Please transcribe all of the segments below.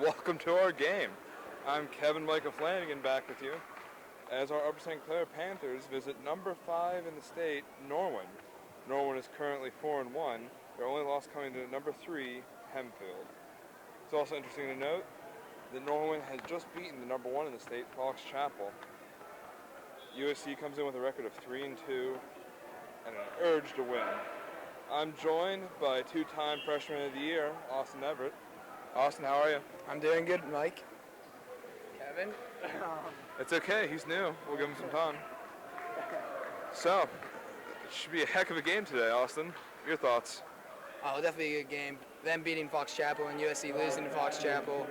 welcome to our game. I'm Kevin Michael Flanagan back with you as our Upper St. Clair Panthers visit number 5 in the state, Norwin. Norwin is currently 4-1. Their only loss coming to number 3, Hempfield. It's also interesting to note that Norwin has just beaten the number 1 in the state, Fox Chapel. USC comes in with a record of 3-2 and an urge to win. I'm joined by two-time Freshman of the Year, Austin Everett. Austin, how are you? I'm doing good, Mike. Kevin? It's okay, he's new. We'll give him some time. So, it should be a heck of a game today, Austin. Your thoughts? Oh, definitely a good game. Them beating Fox Chapel and USC losing to Fox Chapel,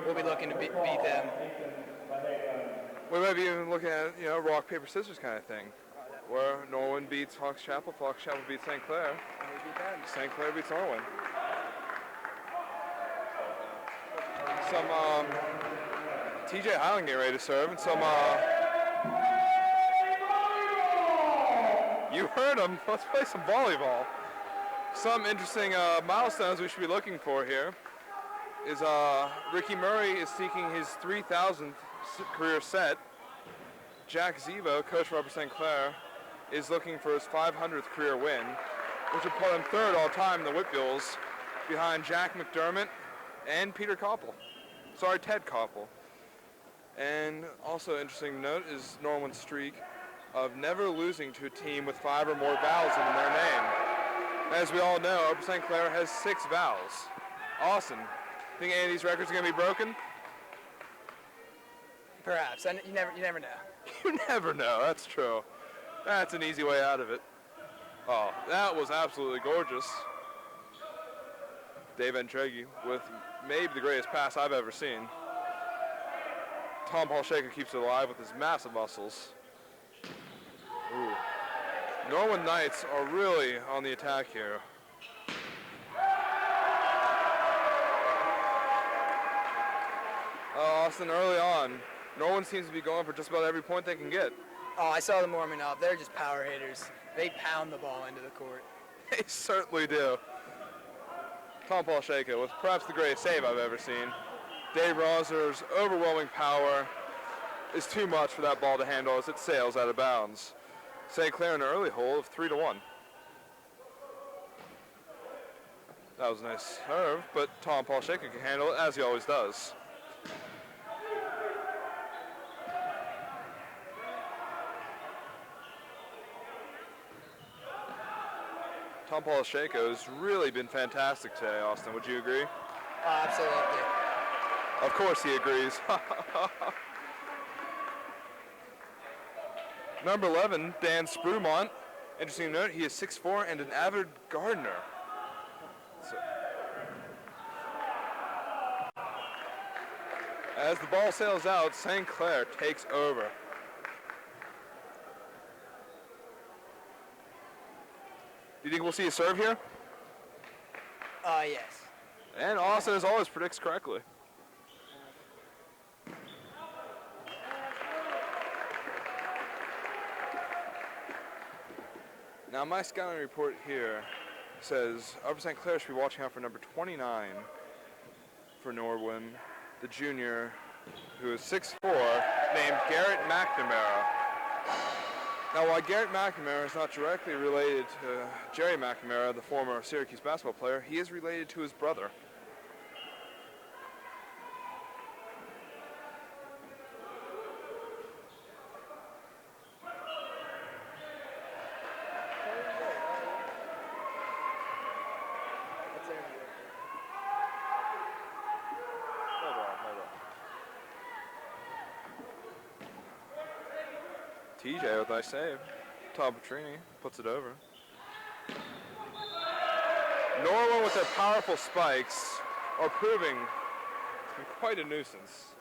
we'll be looking to beat them. We might be even looking at, rock, paper, scissors kind of thing, where Norwin beats Fox Chapel beats St. Clair, St. Clair beats Norwin. Some TJ Highland getting ready to serve, and some you heard him. Let's play some volleyball. Some interesting milestones we should be looking for here is Ricky Murray is seeking his 3,000th career set. Jack Zivo, coach for Upper St. Clair, is looking for his 500th career win, which would put him third all time in the Whitbills, behind Jack McDermott and Ted Koppel. And also interesting to note is Norwin's streak of never losing to a team with 5 or more vowels in their name. As we all know, Upper St. Clair has 6 vowels. Austin, think any of these records are going to be broken? Perhaps. You never know. You never know. That's true. That's an easy way out of it. Oh, that was absolutely gorgeous. Dave Entregi with maybe the greatest pass I've ever seen. Tom Paul Shaker keeps it alive with his massive muscles. Ooh. Norwin Knights are really on the attack here. Austin, early on, Norwin seems to be going for just about every point they can get. Oh, I saw them warming up. They're just power hitters. They pound the ball into the court. They certainly do. Tom Paul Shaker with perhaps the greatest save I've ever seen. Dave Roser's overwhelming power is too much for that ball to handle as it sails out of bounds. St. Clair in an early hole of 3-1. That was a nice serve, but Tom Paul Shaker can handle it as he always does. Tom Paul Shaker has really been fantastic today, Austin. Would you agree? Oh, absolutely. Of course he agrees. Number 11, Dan Sprumont. Interesting to note, he is 6'4" and an avid gardener. As the ball sails out, St. Clair takes over. Do you think we'll see a serve here? Yes. And Austin, as always, predicts correctly. Now, my scouting report here says Upper St. Clair should be watching out for number 29 for Norwin, the junior, who is 6'4", named Garrett McNamara. Now, while Garrett McNamara is not directly related to Jerry McNamara, the former Syracuse basketball player, he is related to his brother. TJ with a nice save. Tom Petrini puts it over. Norwin with their powerful spikes are proving to be quite a nuisance.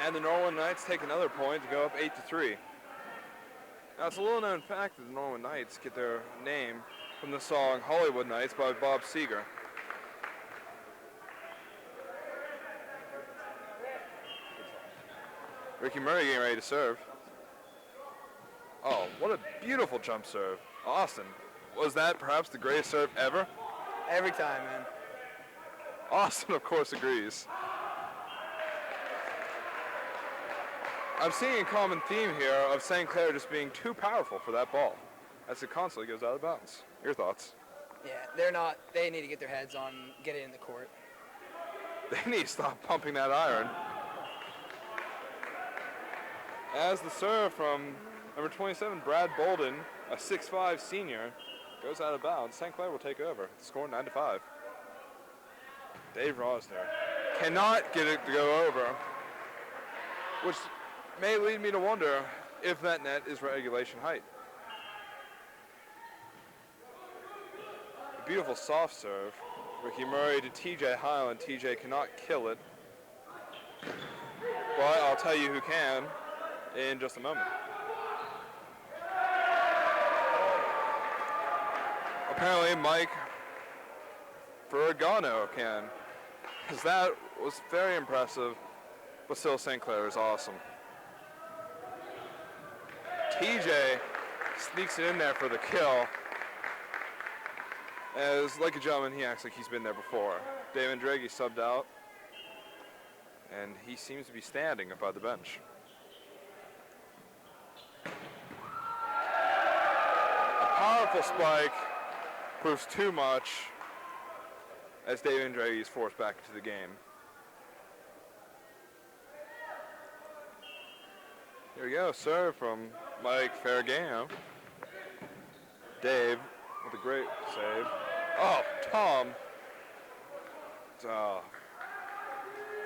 And the Norwin Knights take another point to go up 8-3. Now, it's a little-known fact that the Norwin Knights get their name from the song Hollywood Nights by Bob Seger. Ricky Murray getting ready to serve. Oh, what a beautiful jump serve. Austin, was that perhaps the greatest serve ever? Every time, man. Austin, of course, agrees. I'm seeing a common theme here of St. Clair just being too powerful for that ball as it constantly goes out of bounds. Your thoughts? Yeah, they need to get their heads on, get it in the court. They need to stop pumping that iron. As the serve from number 27, Brad Bolden, a 6'5 senior, goes out of bounds. St. Clair will take over. The score 9-5. Dave Rosner cannot get it to go over, which may lead me to wonder if that net is regulation height. A beautiful soft serve. Ricky Murray to TJ Highland. TJ cannot kill it, but I'll tell you who can in just a moment. Apparently Mike Ferragano can, because that was very impressive, but still St. Clair is awesome. TJ sneaks it in there for the kill. As, like a gentleman, he acts like he's been there before. David Draghi subbed out, and he seems to be standing up by the bench. A powerful spike proves too much as David Draghi is forced back into the game. Here we go, serve from Mike Ferragamo. Dave with a great save. Oh, Tom.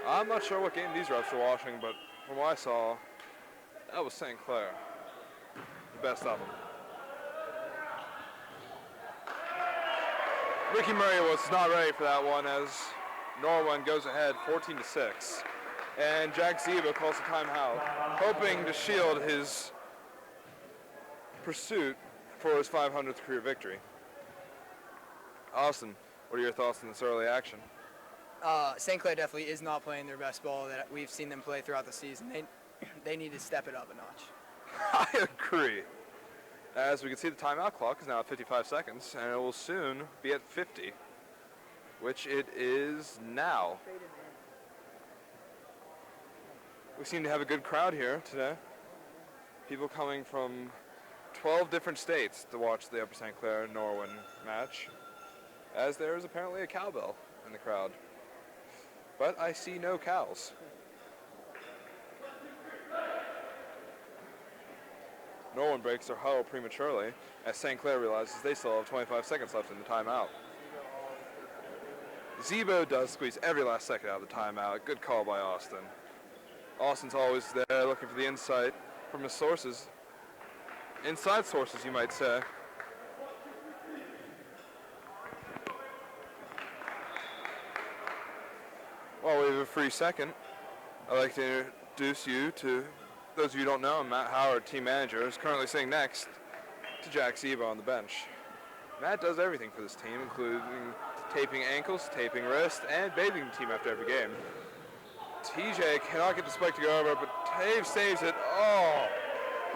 I'm not sure what game these refs are watching, but from what I saw, that was St. Clair. The best of them. Ricky Murray was not ready for that one as Norwin goes ahead 14-6. And Jack Zeba calls a timeout, hoping to shield his pursuit for his 500th career victory. Austin, what are your thoughts on this early action? St. Clair definitely is not playing their best ball that we've seen them play throughout the season. They need to step it up a notch. I agree. As we can see, the timeout clock is now at 55 seconds, and it will soon be at 50, which it is now. We seem to have a good crowd here today. People coming from 12 different states to watch the Upper St. Clair Norwin match, as there is apparently a cowbell in the crowd. But I see no cows. Norwin breaks their huddle prematurely as St. Clair realizes they still have 25 seconds left in the timeout. Zebo does squeeze every last second out of the timeout. Good call by Austin. Austin's always there looking for the insight from his sources. Inside sources, you might say. While we have a free second, I'd like to introduce you to those of you who don't know, Matt Howard, team manager, is currently sitting next to Jack Zeba on the bench. Matt does everything for this team, including taping ankles, taping wrists, and bathing the team after every game. TJ cannot get the spike to go over, but Dave saves it. Oh,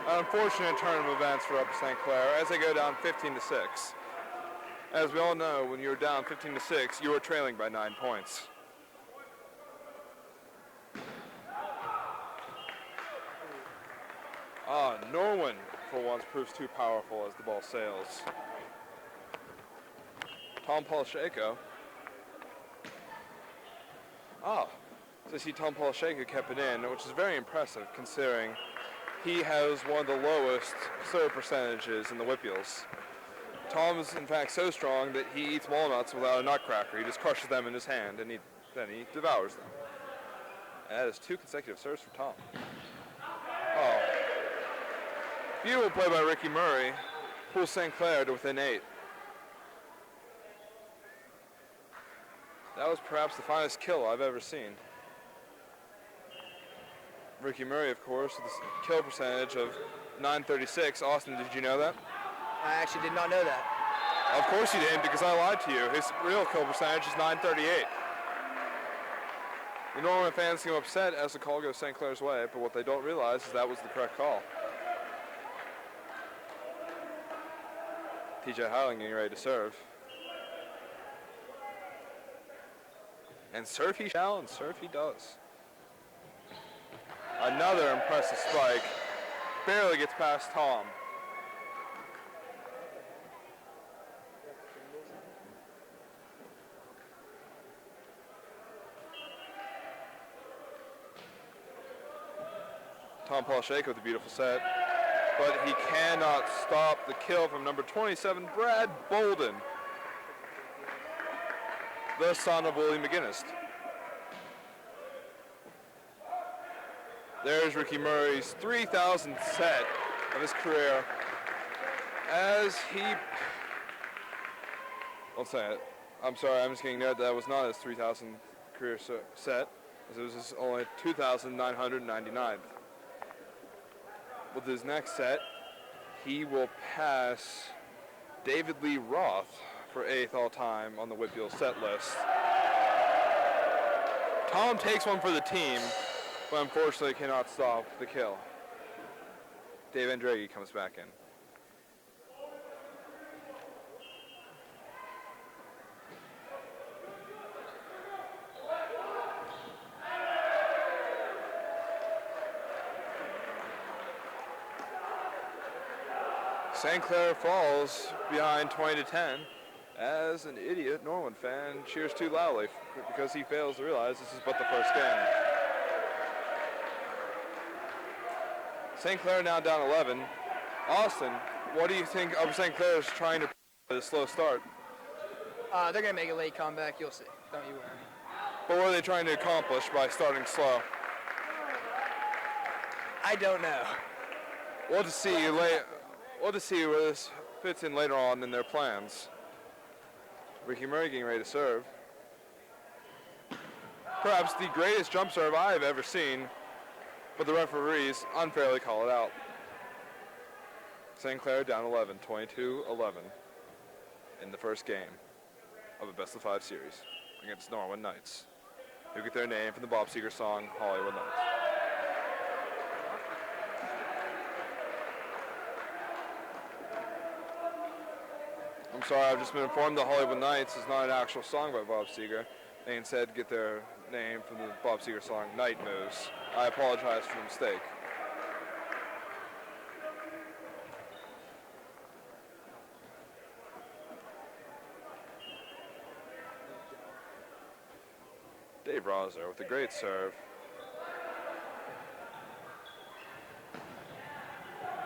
an unfortunate turn of events for Upper St. Clair as they go down 15-6. As we all know, when you're down 15-6, you are trailing by 9 points. Norwin, for once, proves too powerful as the ball sails. Tom Polisheko. So I see Tom Polisheko kept it in, which is very impressive considering he has one of the lowest serve percentages in the Whippeals. Tom is, in fact, so strong that he eats walnuts without a nutcracker. He just crushes them in his hand, and then he devours them. And that is 2 consecutive serves for Tom. Beautiful play by Ricky Murray. Pulls St. Clair to within 8. That was perhaps the finest kill I've ever seen. Ricky Murray, of course, with a kill percentage of .936. Austin, did you know that? I actually did not know that. Of course you didn't, because I lied to you. His real kill percentage is .938. The Norwin fans seem upset as the call goes St. Clair's way, but what they don't realize is that was the correct call. TJ Highland getting ready to serve. And serve he shall, and serve he does. Another impressive spike. Barely gets past Tom. Tom Polshake with a beautiful set, but he cannot stop the kill from number 27, Brad Bolden, the son of Willie McGinnis. There's Ricky Murray's 3,000th set of his career as he, I'll say it, I'm sorry, I'm just getting note that was not his 3,000th career set, as it was his only 2,999th. With his next set, he will pass David Lee Roth for 8th all-time on the Whitfield set list. Tom takes one for the team, but unfortunately cannot stop the kill. Dave Andraghi comes back in. St. Clair falls behind 20-10 as an idiot Norwin fan cheers too loudly because he fails to realize this is but the first game. St. Clair now down 11. Austin, what do you think of St. Clair's trying to a slow start? They're going to make a late comeback. You'll see. Don't you worry. But what are they trying to accomplish by starting slow? I don't know. We'll just see later. We'll just see where this fits in later on in their plans. Ricky Murray getting ready to serve. Perhaps the greatest jump serve I have ever seen, but the referees unfairly call it out. St. Clair down 11, 22-11 in the first game of a best-of-5 series against Norwin Knights, who get their name from the Bob Seger song, Hollywood Nights. I'm sorry, I've just been informed that Hollywood Nights is not an actual song by Bob Seger. They instead get their name from the Bob Seger song, Night Moves. I apologize for the mistake. Dave Roser with a great serve.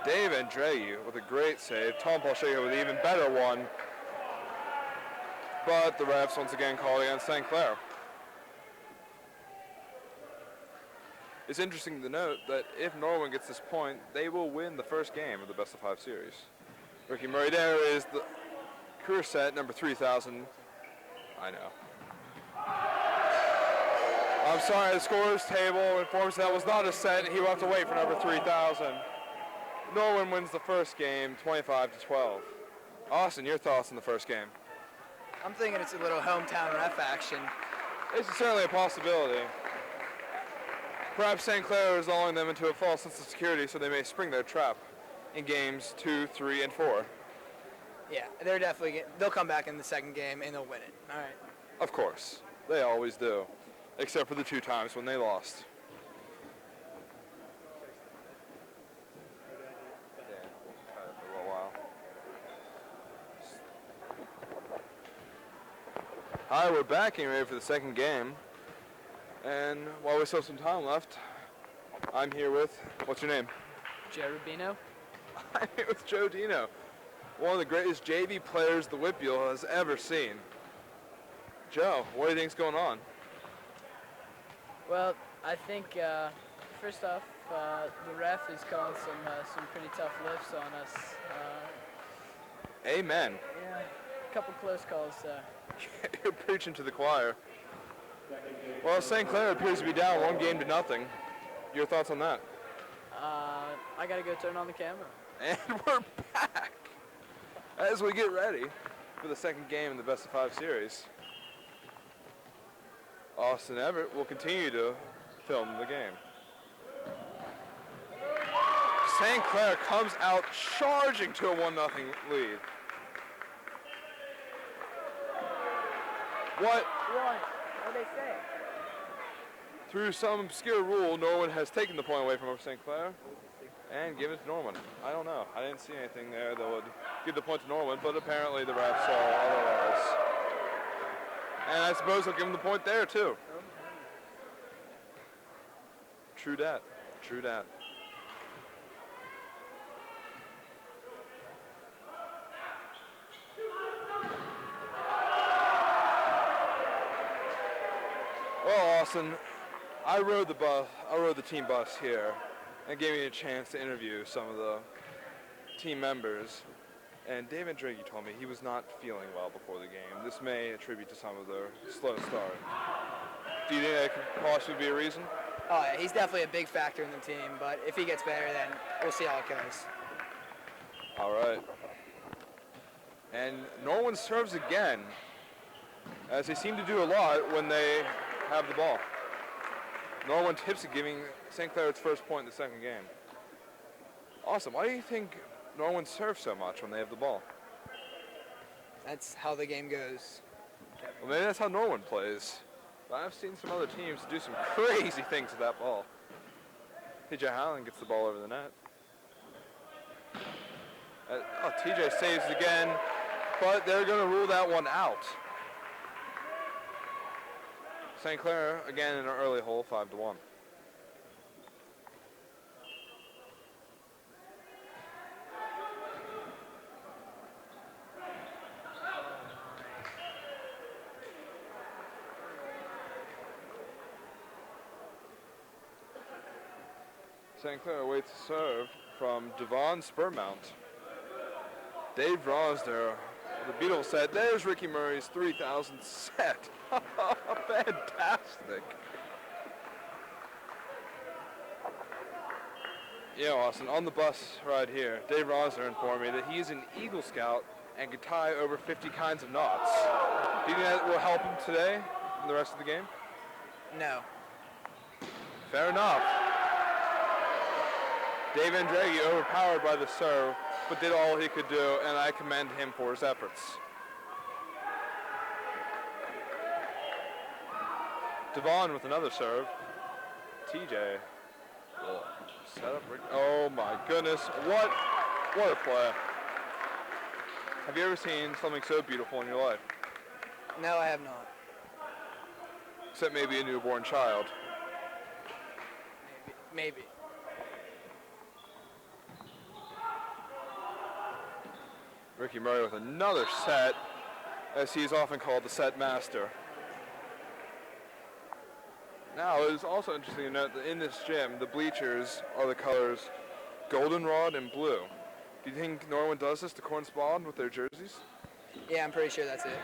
Dave Andreu with a great save. Tom Polshake with an even better one. But the refs once again called against St. Clair. It's interesting to note that if Norwin gets this point, they will win the first game of the best-of-5 series. Ricky Murray there is the career set number 3,000. I know. I'm sorry, the scores table informs that was not a set. He will have to wait for number 3,000. Norwin wins the first game, 25-12. Austin, your thoughts on the first game? I'm thinking it's a little hometown ref action. It's certainly a possibility. Perhaps St. Clair is lulling them into a false sense of security so they may spring their trap in games 2, 3, and 4. Yeah, they'll come back in the second game and they'll win it. All right. Of course. They always do. Except for the 2 times when they lost. Hi, we're back and ready for the second game. And while we still have some time left, I'm here with, what's your name? Joe Rubino. I'm here with Joe Dino, one of the greatest JV players the Whitfield has ever seen. Joe, what do you think's going on? Well, I think first off, the ref is calling some pretty tough lifts on us. Amen. Yeah, a couple close calls. You're preaching to the choir. Well, St. Clair appears to be down 1-0. Your thoughts on that? I gotta go turn on the camera. And we're back as we get ready for the second game in the best-of-5 series. Austin Everett will continue to film the game. St. Clair comes out charging to a 1-0 lead. What? What'd they say? Through some obscure rule, Norwin has taken the point away from St. Clair and given it to Norwin. I don't know. I didn't see anything there that would give the point to Norwin, but apparently the refs saw otherwise. And I suppose they'll give him the point there, too. True dat. True dat. Well, Austin, I rode the team bus here, and it gave me a chance to interview some of the team members. And Dave Andrighi told me he was not feeling well before the game. This may attribute to some of their slow start. Do you think that could possibly be a reason? Oh, yeah, he's definitely a big factor in the team, but if he gets better, then we'll see how it goes. All right. And Norwin serves again, as they seem to do a lot when they have the ball. Norwin tips it, giving St. Clair its first point in the second game. Awesome. Why do you think Norwin serves so much when they have the ball? That's how the game goes. Well, maybe that's how Norwin plays. But I've seen some other teams do some crazy things with that ball. TJ Highland gets the ball over the net. TJ saves again, but they're going to rule that one out. St. Clair again in an early hole, 5-1. St. Clair awaits a serve from Devon Spurmount. Dave Rosner, the Beatles said, there's Ricky Murray's 3,000 set. Fantastic. You know, Austin, on the bus ride here, Dave Rosner informed me that he's an Eagle Scout and can tie over 50 kinds of knots. Do you think that will help him today in the rest of the game? No. Fair enough. Dave Andrighi overpowered by the serve, but did all he could do, and I commend him for his efforts. Devon with another serve. TJ will set up. Oh my goodness! What a play! Have you ever seen something so beautiful in your life? No, I have not. Except maybe a newborn child. Maybe. Ricky Murray with another set, as he is often called the set master. Now, it is also interesting to note that in this gym, the bleachers are the colors goldenrod and blue. Do you think Norwin does this to correspond with their jerseys? Yeah, I'm pretty sure that's it.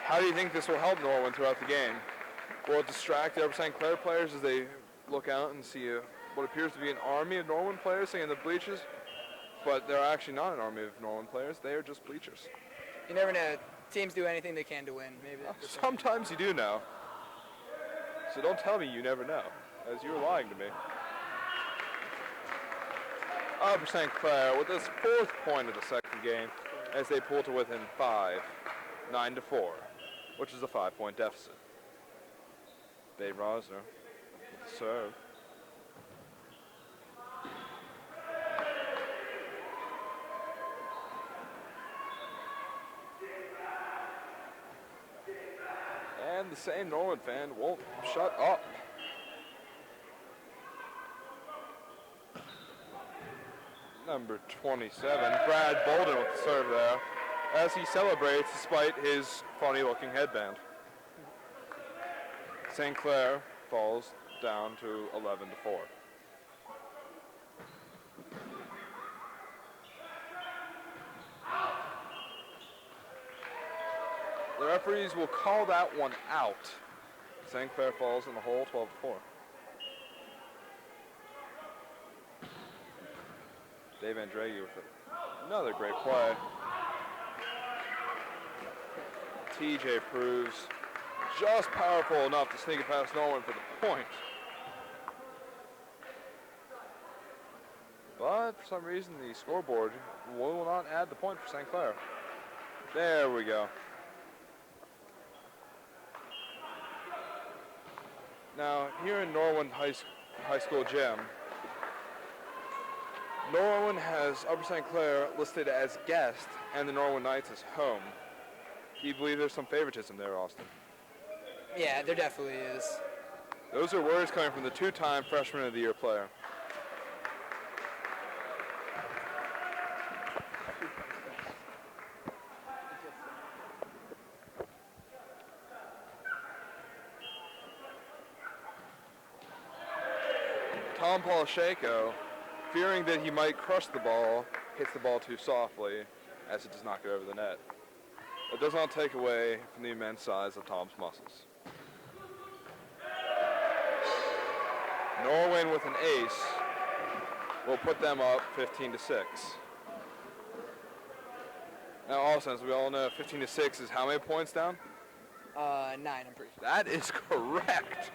How do you think this will help Norwin throughout the game? Will it distract the Upper St. Clair players as they look out and see what appears to be an army of Norwin players sitting in the bleachers? But they're actually not an army of Norwin players. They are just bleachers. You never know. Teams do anything they can to win. Maybe. Sometimes you do know. So don't tell me you never know, as you were lying to me. Upper St. Clair with this fourth point of the second game as they pull to within 5, 9-4, which is a 5-point deficit. Dave Rosner with the serve. And the same Norwin fan won't shut up. Number 27, Brad Bolden with the serve there, as he celebrates despite his funny-looking headband. St. Clair falls down to 11-4. The referees will call that one out. St. Clair falls in the hole, 12-4. Dave Andrighi with another great play. TJ proves just powerful enough to sneak it past Norwin for the point. But for some reason, the scoreboard will not add the point for St. Clair. There we go. Now, here in Norwin High School gym, Norwin has Upper St. Clair listed as guest and the Norwin Knights as home. Do you believe there's some favoritism there, Austin? Yeah, there definitely is. Those are words coming from the two-time Freshman of the Year player. Tom Polisheko, fearing that he might crush the ball, hits the ball too softly as it does not get over the net. It does not take away from the immense size of Tom's muscles. Norwin with an ace will put them up 15-6. Now also, as we all know, 15-6 is how many points down? 9, I'm pretty sure. That is correct.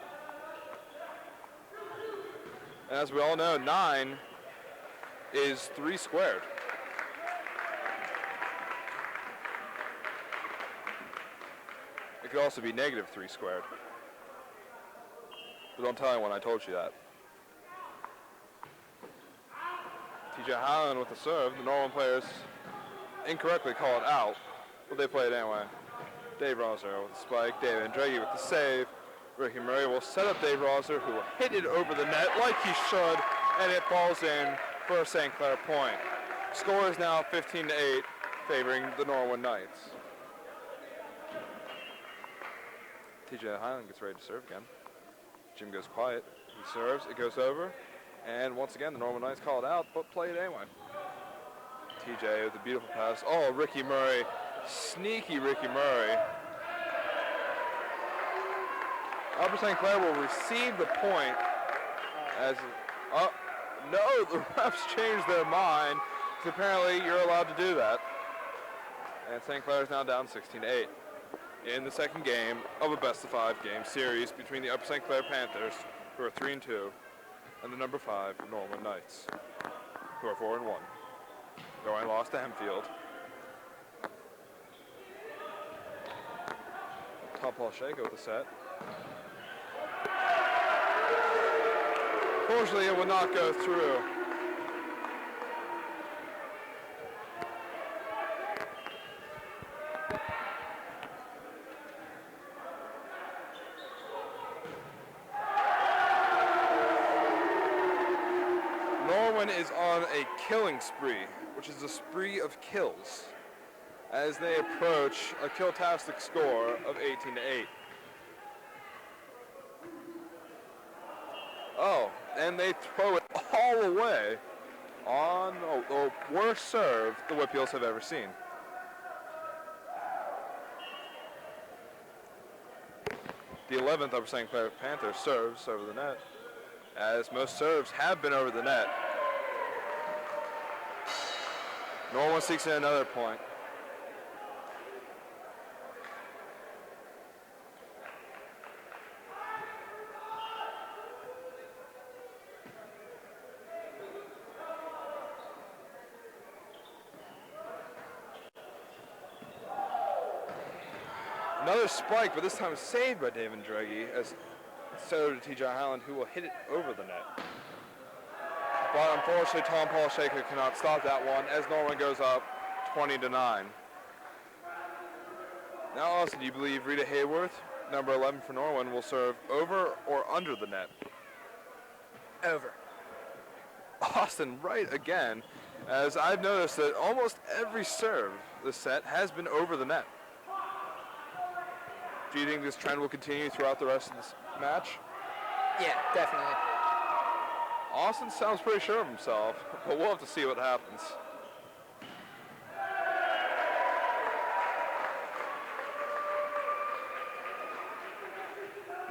And as we all know, 9 is 3 squared. It could also be -3 squared. But don't tell anyone I told you that. TJ Highland with the serve. The Norwin players incorrectly call it out, but they play it anyway. Dave Roser with the spike. David Andreghi with the save. Ricky Murray will set up Dave Roser, who will hit it over the net like he should, and it falls in for a St. Clair point. Score is now 15-8, favoring the Norwin Knights. TJ Highland gets ready to serve again. Jim goes quiet. He serves. It goes over. And once again, the Norwin Knights call it out, but play it anyway. TJ with a beautiful pass. Oh, Ricky Murray. Sneaky Ricky Murray. Upper St. Clair will receive the point as... no, the refs changed their mind. Because apparently you're allowed to do that. And St. Clair is now down 16-8. In the second game of a best-of-5 game series between the Upper St. Clair Panthers, who are 3-2, and the number 5 Norwin Knights, who are 4-1. Going lost to Hempfield. Tom Polisheko with the set. Fortunately, it will not go through. Norwin is on a killing spree, which is a spree of kills, as they approach a kill-tastic score of 18-8. Oh, and they throw it all away on the worst serve the Whippeals have ever seen. The 11th Upper St. Clair Panthers serves over the net, as most serves have been over the net. Norwin seeks in another point. Another spike, but this time saved by David Andreghi, as so to TJ Highland, who will hit it over the net. But unfortunately, Tom Polisheko cannot stop that one, as Norwin goes up 20-9. Now, Austin, do you believe Rita Hayworth, number 11 for Norwin, will serve over or under the net? Over. Austin, right again, as I've noticed that almost every serve this set has been over the net. Do you think this trend will continue throughout the rest of this match? Yeah, definitely. Austin sounds pretty sure of himself, but we'll have to see what happens.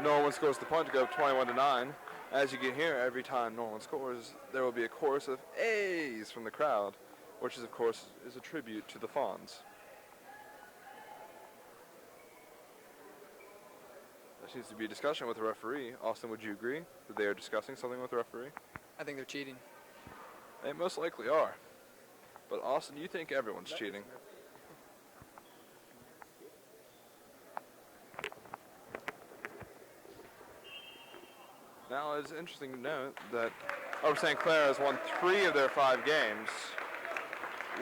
Norwin scores the point to go 21-9. As you can hear, every time Norwin scores, there will be a chorus of A's from the crowd, which is, of course, is a tribute to the Fawns. seems to be discussion with the referee. Austin, would you agree that they are discussing something with the referee? I think they're cheating. They most likely are. But Austin, you think everyone's cheating? Now, it's interesting to note that Upper St. Clair has won 3 of their 5 games,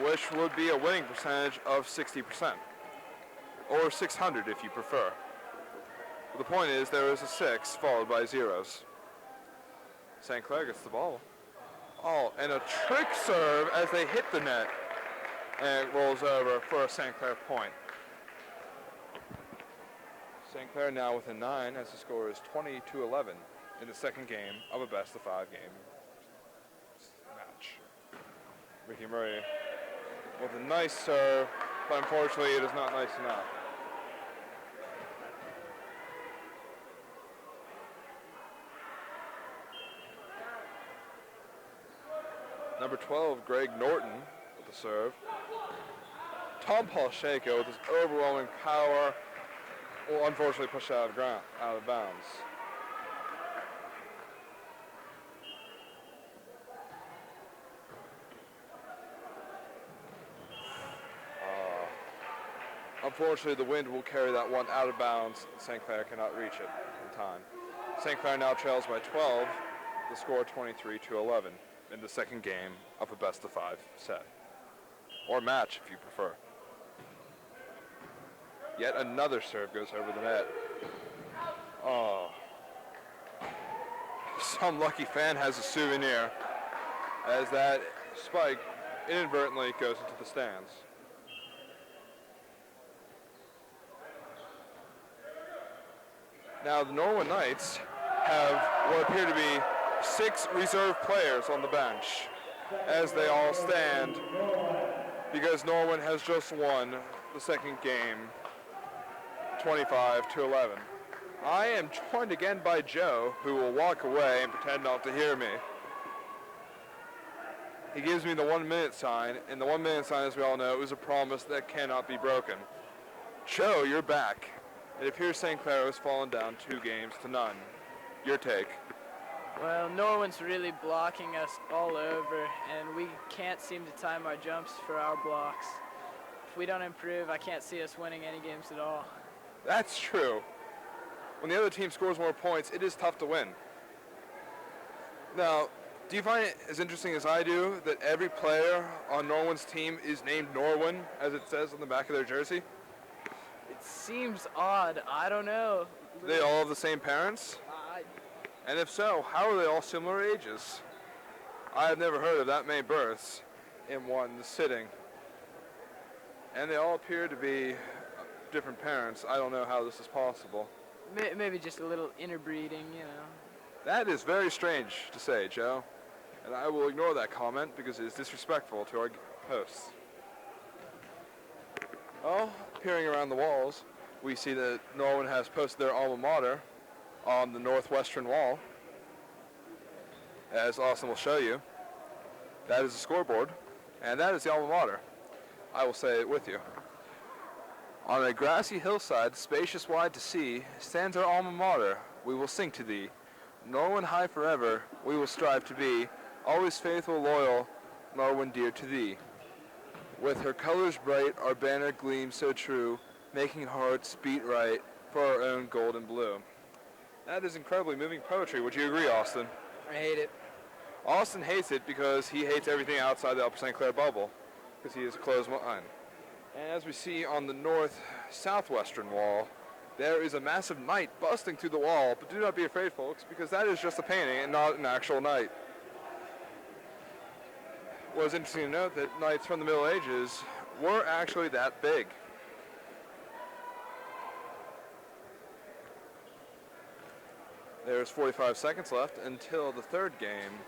which would be a winning percentage of 60%, or 600 if you prefer. But the point is, there is a 6 followed by zeros. St. Clair gets the ball. Oh, and a trick serve as they hit the net, and it rolls over for a St. Clair point. St. Clair now within 9 as the score is 20-11 in the second game of a best-of-5 game match. Ricky Murray with a nice serve, but unfortunately it is not nice enough. Number 12, Greg Norton with the serve. Tom Polshako with his overwhelming power will unfortunately push out of bounds. Unfortunately, the wind will carry that one out of bounds. St. Clair cannot reach it in time. St. Clair now trails by 12, the score 23-11 in the second game of a best-of-5 set. Or match, if you prefer. Yet another serve goes over the net. Oh. Some lucky fan has a souvenir as that spike inadvertently goes into the stands. Now the Norwin Knights have what appear to be 6 reserve players on the bench as they all stand because Norwin has just won the second game 25-11. I am joined again by Joe, who will walk away and pretend not to hear me. He gives me the 1-minute sign, and the 1-minute sign, as we all know, is a promise that cannot be broken. Joe, you're back. It appears St. Clair has fallen down 2-0. Your take? Well, Norwin's really blocking us all over, and we can't seem to time our jumps for our blocks. If we don't improve, I can't see us winning any games at all. That's true. When the other team scores more points, it is tough to win. Now, do you find it as interesting as I do that every player on Norwin's team is named Norwin, as it says on the back of their jersey? It seems odd. I don't know. Do they all have the same parents? And if so, how are they all similar ages? I have never heard of that many births in one sitting. And they all appear to be different parents. I don't know how this is possible. Maybe just a little interbreeding, you know. That is very strange to say, Joe. And I will ignore that comment because it is disrespectful to our hosts. Oh, peering around the walls, we see that Norwin has posted their alma mater on the northwestern wall. As Austin will show you, that is the scoreboard, and that is the alma mater. I will say it with you. On a grassy hillside, spacious wide to see, stands our alma mater. We will sing to thee. Norwin high forever, we will strive to be, always faithful, loyal, Norwin dear to thee. With her colors bright, our banner gleams so true, making hearts beat right for our own gold and blue. That is incredibly moving poetry. Would you agree, Austin? I hate it. Austin hates it because he hates everything outside the Upper St. Clair bubble, because he is a closed mind. And as we see on the north-southwestern wall, there is a massive knight busting through the wall, but do not be afraid, folks, because that is just a painting and not an actual knight. What is interesting to note that knights from the Middle Ages were actually that big. There's 45 seconds left until the third game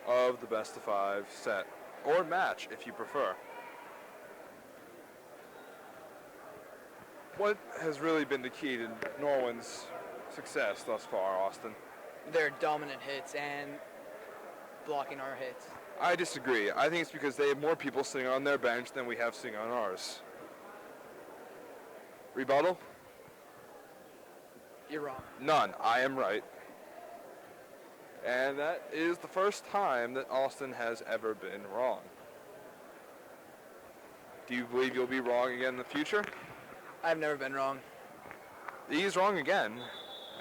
of the best-of-5 set, or match, if you prefer. What has really been the key to Norwin's success thus far, Austin? Their dominant hits and blocking our hits. I disagree. I think it's because they have more people sitting on their bench than we have sitting on ours. Rebuttal? You're wrong. None. I am right. And that is the first time that Austin has ever been wrong. Do you believe you'll be wrong again in the future? I've never been wrong. He's wrong again,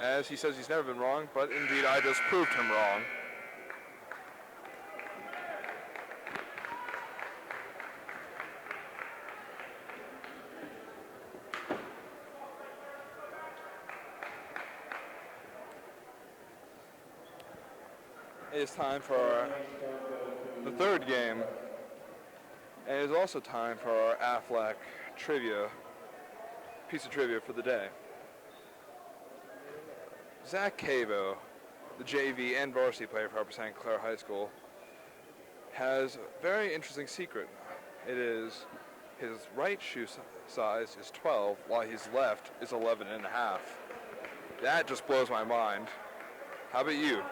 as he says he's never been wrong, but indeed I just proved him wrong. It is time for the third game, and it is also time for our Aflac piece of trivia for the day. Zach Cavo, the JV and varsity player for Upper St. Clair High School, has a very interesting secret. It is his right shoe size is 12, while his left is 11 and a half. That just blows my mind. How about you?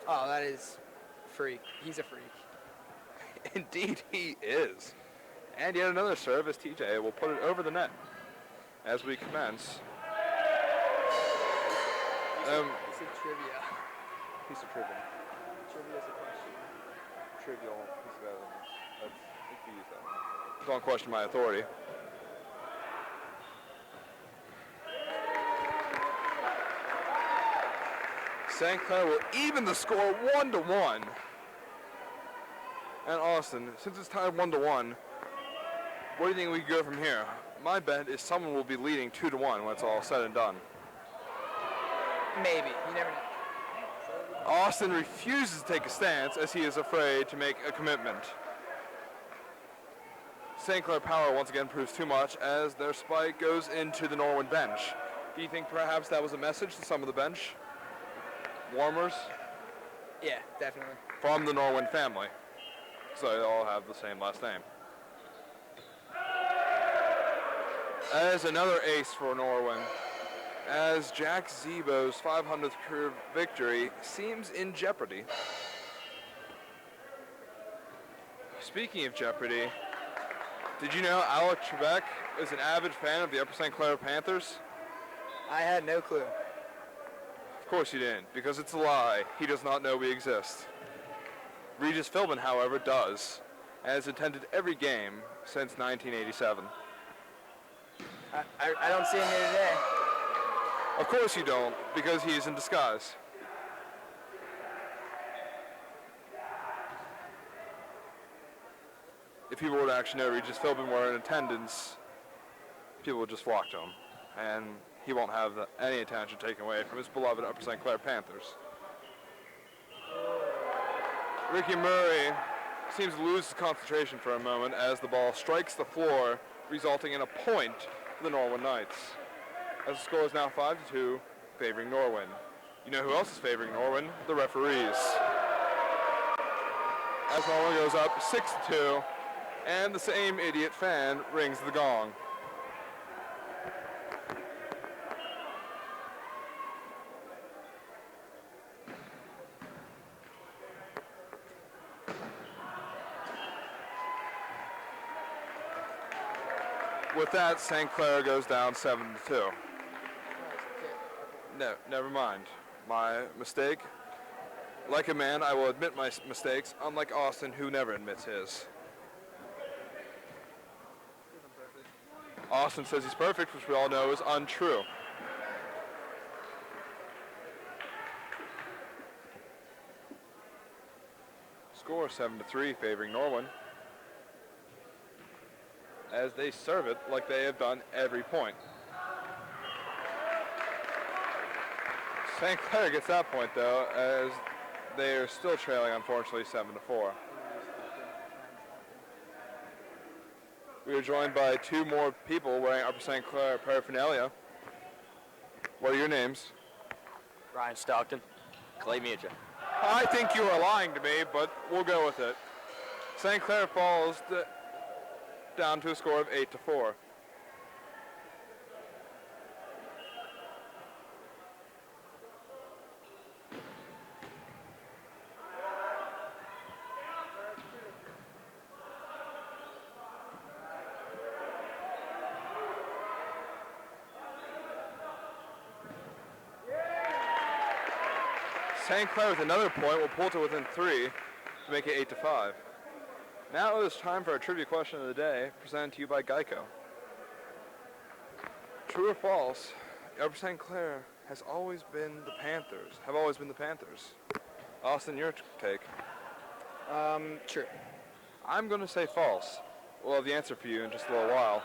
Oh, that is freak. He's a freak. Indeed he is. And yet another serve as TJ will put it over the net as we commence. It's a trivia. Piece of trivia. Trivia is a question. Trivial piece of evidence. If you use that one. Don't question my authority. St. Clair will even the score 1-1. And Austin, since it's tied 1-1, where do you think we can go from here? My bet is someone will be leading 2-1 when it's all said and done. Maybe. You never know. Austin refuses to take a stance as he is afraid to make a commitment. St. Clair power once again proves too much as their spike goes into the Norwin bench. Do you think perhaps that was a message to some of the bench warmers? Yeah, definitely. From the Norwin family. So they all have the same last name. As another ace for Norwin, as Jack Zebo's 500th career victory seems in jeopardy. Speaking of jeopardy, did you know Alec Trebek is an avid fan of the Upper St. Clair Panthers? I had no clue. Of course you didn't, because it's a lie. He does not know we exist. Regis Philbin, however, does, and has attended every game since 1987. I don't see him here today. Of course you don't, because he is in disguise. If people would actually know Regis Philbin were in attendance, people would just flock to him, and he won't have any attention taken away from his beloved Upper St. Clair Panthers. Ricky Murray seems to lose his concentration for a moment as the ball strikes the floor, resulting in a point for the Norwin Knights. As the score is now 5-2, favoring Norwin. You know who else is favoring Norwin? The referees. As Norwin goes up 6-2, and the same idiot fan rings the gong. With that, St. Clair goes down 7-2. No, never mind. My mistake. Like a man, I will admit my mistakes, unlike Austin, who never admits his. Austin says he's perfect, which we all know is untrue. Score 7-3, favoring Norwin, as they serve it like they have done every point. St. Clair gets that point, though, as they are still trailing, unfortunately, 7-4. We are joined by two more people wearing Upper St. Clair paraphernalia. What are your names? Ryan Stockton. Clay Meaja. I think you are lying to me, but we'll go with it. St. Clair falls down to a score of 8-4. St. Clair with another point will pull it to within 3 to make it 8-5. Now it is time for our trivia question of the day, presented to you by Geico. True or false, Upper St. Clair has always been the Panthers. Have always been the Panthers. Austin, your take. True. I'm going to say false. We'll have the answer for you in just a little while.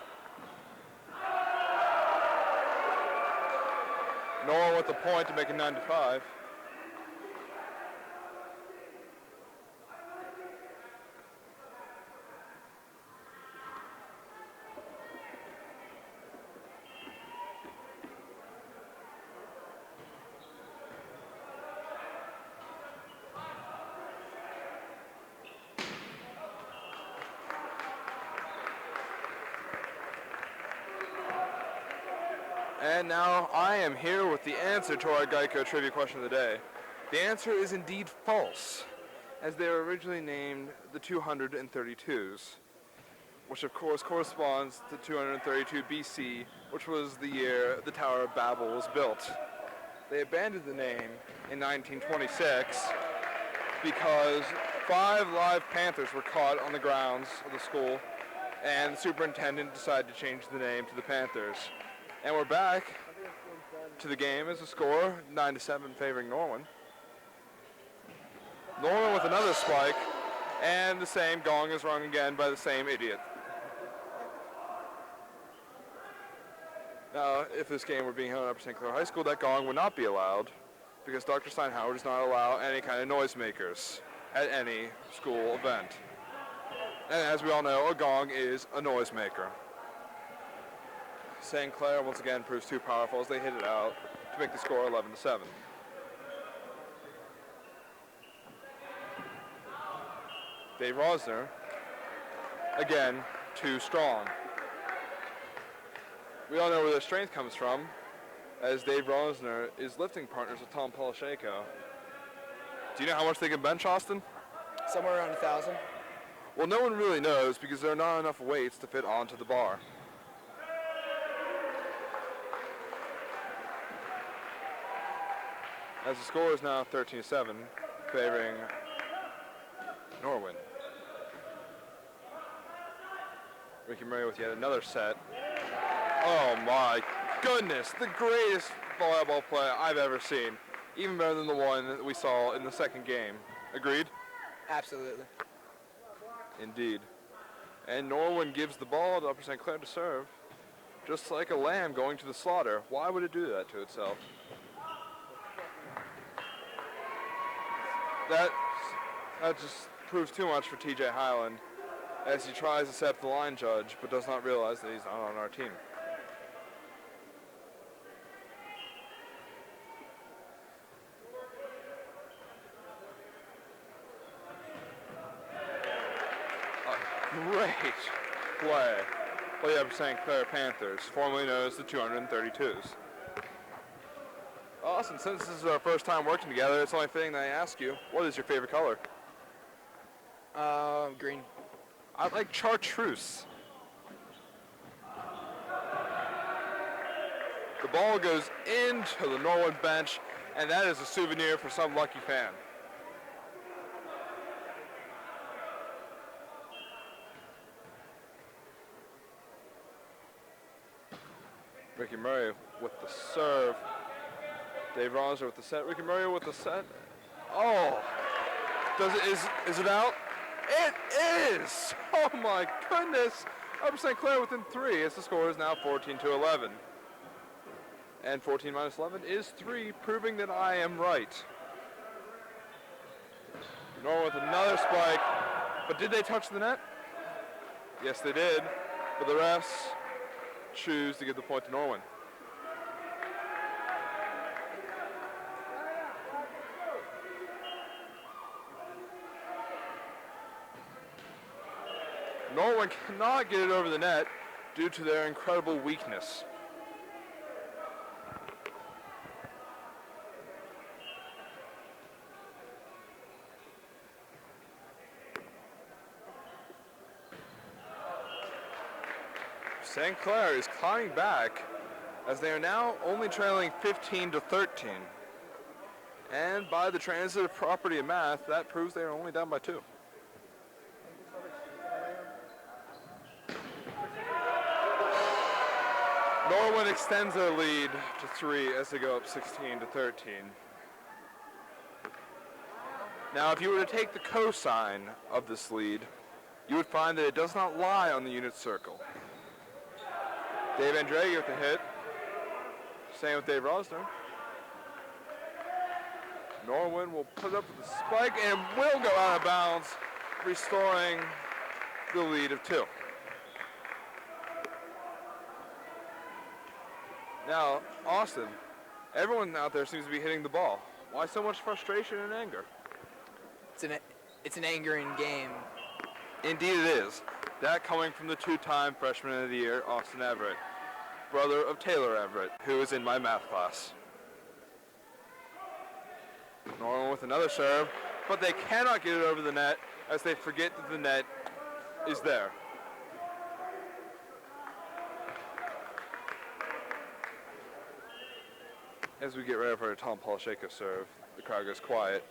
Norwin with the point to make it 9-5. And now I am here with the answer to our Geico trivia question of the day. The answer is indeed false, as they were originally named the 232s, which of course corresponds to 232 BC, which was the year the Tower of Babel was built. They abandoned the name in 1926 because 5 live panthers were caught on the grounds of the school, and the superintendent decided to change the name to the Panthers. And we're back to the game as a score, 9-7 favoring Norwin. Norwin with another spike, and the same gong is rung again by the same idiot. Now, if this game were being held at Upper St. Clair High School, that gong would not be allowed, because Dr. Steinhauer does not allow any kind of noisemakers at any school event. And as we all know, a gong is a noisemaker. St. Clair once again proves too powerful as they hit it out to make the score 11-7. Dave Rosner, again, too strong. We all know where their strength comes from, as Dave Rosner is lifting partners with Tom Polisheko. Do you know how much they can bench, Austin? Somewhere around 1,000. Well, no one really knows because there are not enough weights to fit onto the bar. As the score is now 13-7, favoring Norwin. Ricky Murray with yet another set. Oh my goodness, the greatest volleyball play I've ever seen. Even better than the one that we saw in the second game. Agreed? Absolutely. Indeed. And Norwin gives the ball to Upper St. Clair to serve. Just like a lamb going to the slaughter. Why would it do that to itself? That just proves too much for TJ Highland as he tries to set the line judge but does not realize that he's not on our team. A great play by the Upper St. Clair Panthers, formerly known as the 232s. Austin, since this is our first time working together, it's the only thing that I ask you, what is your favorite color? Green. I like chartreuse. The ball goes into the Norwin bench, and that is a souvenir for some lucky fan. Ricky Murray with the serve. Dave Rosner with the set. Ricky Murray with the set. Oh, is it out? It is! Oh my goodness! Upper St. Clair within 3 as the score is now 14-11. And 14 minus 11 is 3, proving that I am right. Norwin with another spike. But did they touch the net? Yes, they did. But the refs choose to give the point to Norwin. Norwin cannot get it over the net due to their incredible weakness. St. Clair is climbing back as they are now only trailing 15-13. And by the transitive property of math, that proves they are only down by 2. Norwin extends their lead to 3 as they go up 16-13. Now, if you were to take the cosine of this lead, you would find that it does not lie on the unit circle. Dave Andrei with the hit. Same with Dave Rosner. Norwin will put up with the spike and will go out of bounds, restoring the lead of 2. Now, Austin, everyone out there seems to be hitting the ball. Why so much frustration and anger? It's an angering game. Indeed it is. That coming from the 2-time Freshman of the Year, Austin Everett, brother of Taylor Everett, who is in my math class. Norwin with another serve, but they cannot get it over the net as they forget that the net is there. As we get ready for a Tom Polisheko serve, the crowd goes quiet.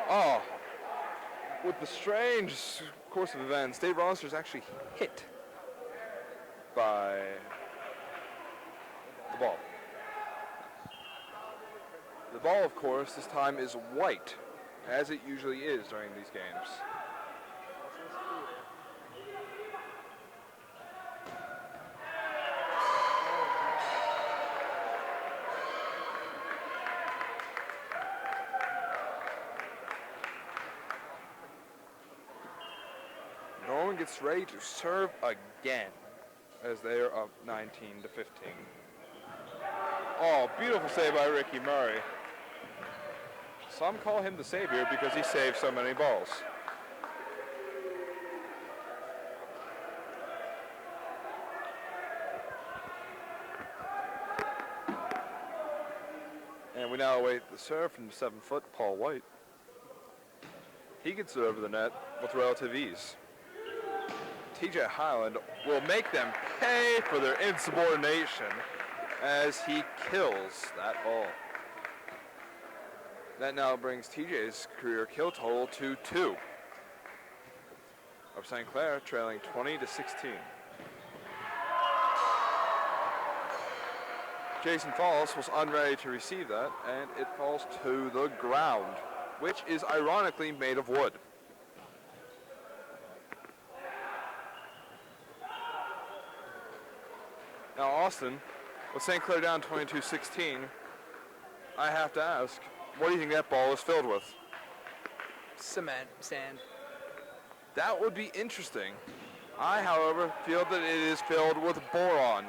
Oh, with the strange course of events, Dave Rosner is actually hit by the ball. The ball, of course, this time is white, as it usually is during these games. Norwin gets ready to serve again as they are up 19-15. Oh, beautiful save by Ricky Murray. Some call him the savior because he saved so many balls. And we now await the serve from the 7-foot Paul White. He gets it over the net with relative ease. TJ Highland will make them pay for their insubordination as he kills that ball. That now brings TJ's career kill total to 2. Of St. Clair trailing 20-16. Jason Falls was unready to receive that, and it falls to the ground, which is ironically made of wood. Now Austin, with St. Clair down 22-16, I have to ask, what do you think that ball is filled with? Cement, sand. That would be interesting. I, however, feel that it is filled with boron,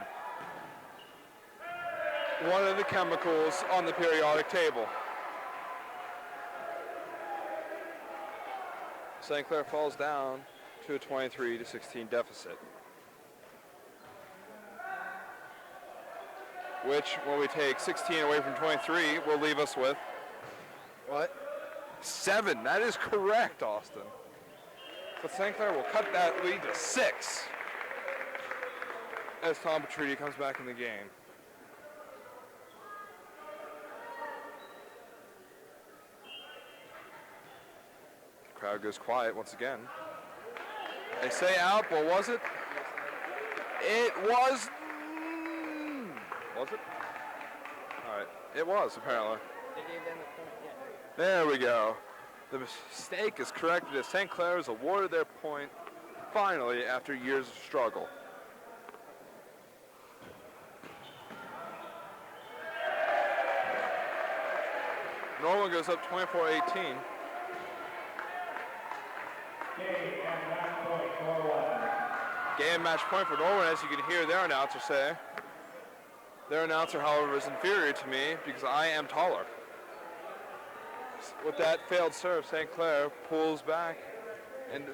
one of the chemicals on the periodic table. St. Clair falls down to a 23-16 deficit, which, when we take 16 away from 23, will leave us with What? 7. That is correct, Austin. But St. Clair will cut that lead to 6 as Tom Petrucci comes back in the game. The crowd goes quiet once again. They say out, but was it? It was. Was it? All right. It was, apparently. They gave them the point, yeah. There we go. The mistake is corrected as St. Clair is awarded their point finally after years of struggle. Norwin goes up 24-18. Game match point for Norwin, as you can hear their announcer say. Their announcer, however, is inferior to me because I am taller. With that failed serve, St. Clair pulls back and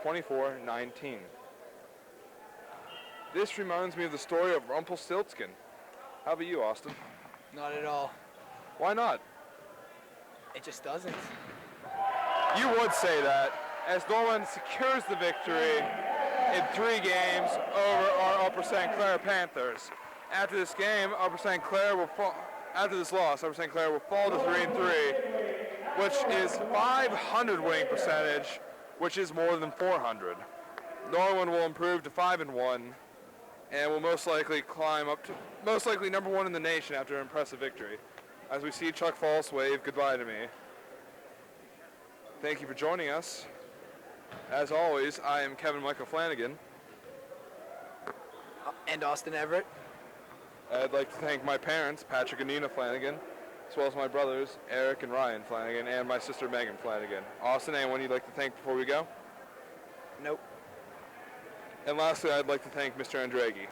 24-19. This reminds me of the story of Rumpelstiltskin. How about you, Austin? Not at all. Why not? It just doesn't. You would say that, as Norwin secures the victory in 3 games over our Upper St. Clair Panthers. After this game, Upper St. Clair will fall. After this loss, Upper St. Clair will fall to 3-3, which is 500 winning percentage, which is more than 400. Norwin will improve to 5-1, and will most likely climb up to number 1 in the nation after an impressive victory. As we see Chuck Falls wave goodbye to me. Thank you for joining us. As always, I am Kevin Michael Flanagan. And Austin Everett. I'd like to thank my parents, Patrick and Nina Flanagan, as well as my brothers, Eric and Ryan Flanagan, and my sister, Megan Flanagan. Austin, anyone you'd like to thank before we go? Nope. And lastly, I'd like to thank Mr. Andraghi.